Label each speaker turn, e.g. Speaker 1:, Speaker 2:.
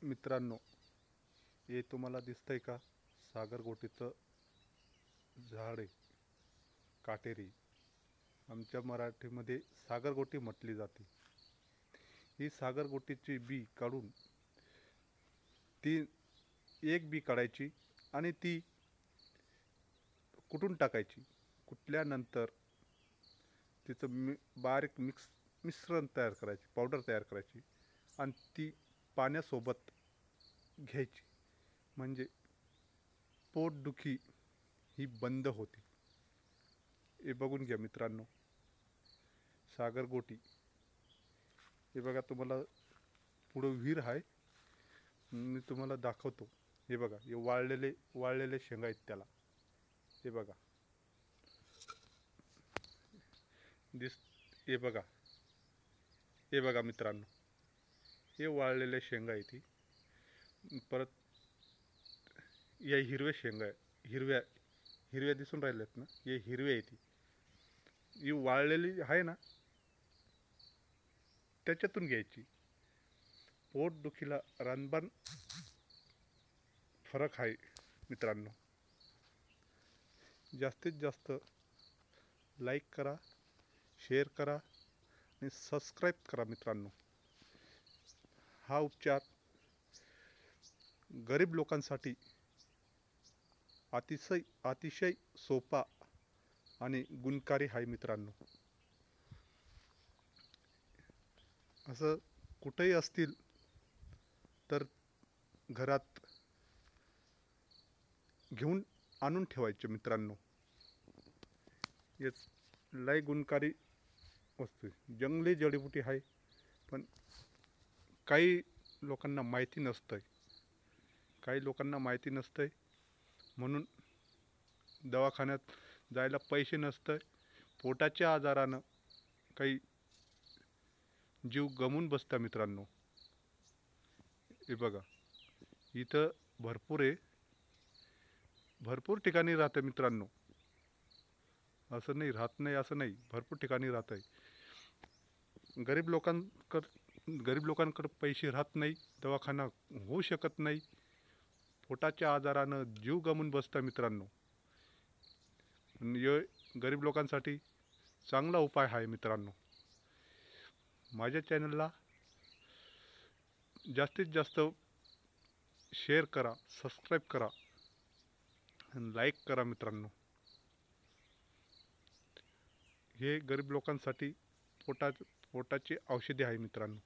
Speaker 1: मित्रांनो, हे तुम्हाला दिसतंय का? सागरगोटीचं झाड आहे, काटेरी. आमच्या मराठीमध्ये सागरगोटी म्हटली जाते. ही सागरगोटीची बी काढून ती एक बी काढायची आणि ती कुटून टाकायची. कुटल्यानंतर तिचं बारीक मिश्रण तयार करायची, पावडर तयार करायची आणि ती पाण्यासोबत घ्यायची. म्हणजे पोटदुखी ही बंद होते. हे बघून घ्या मित्रांनो, सागरगोटी. हे बघा, तुम्हाला पुढं विहीर आहे, मी तुम्हाला दाखवतो. हे बघा, हे वाळलेले शेंगा आहेत त्याला. हे बघा, दिस हे बघा, हे बघा मित्रांनो, हे वाळलेले शेंगा आहे ती. परत या हिरव्या शेंगा आहे, हिरव्या दिसून राहिल्यात ना, हे हिरवे आहे ती. ही वाळलेली आहे ना, त्याच्यातून घ्यायची. पोटदुखीला रामबाण फरक आहे मित्रांनो. जास्तीत जास्त लाईक करा, शेअर करा आणि सबस्क्राईब करा मित्रांनो. हा उपचार गरीब लोकांसाठी अतिशय सोपा आणि गुणकारी आहे मित्रांनो. असं कुठेही असतील तर घरात घेऊन आणून ठेवायचे मित्रांनो. हेच लय गुणकारी वस्तू आहे. जंगली जडीबुटी आहे, पण काही लोकांना माहिती नसतंय. म्हणून दवाखान्यात जायला पैसे नसतंय. पोटाच्या आजारानं काही जीव गमवून बसता मित्रांनो. हे बघा, इथं भरपूर ठिकाणी राहतं मित्रांनो. असं नाही राहत नाही, असं नाही, भरपूर ठिकाणी राहत आहे. गरीब लोकांकडे पैसे राहत नाही, दवाखाना होऊ शकत नाही. पोटाच्या आजारानं जीव गमवून बसता मित्रांनो. हे गरीब लोकांसाठी चांगला उपाय आहे मित्रांनो. माझ्या चॅनलला जास्तीत जास्त शेअर करा, सबस्क्राईब करा आणि लाईक करा मित्रांनो. हे गरीब लोकांसाठी पोटाची औषधी आहे मित्रांनो.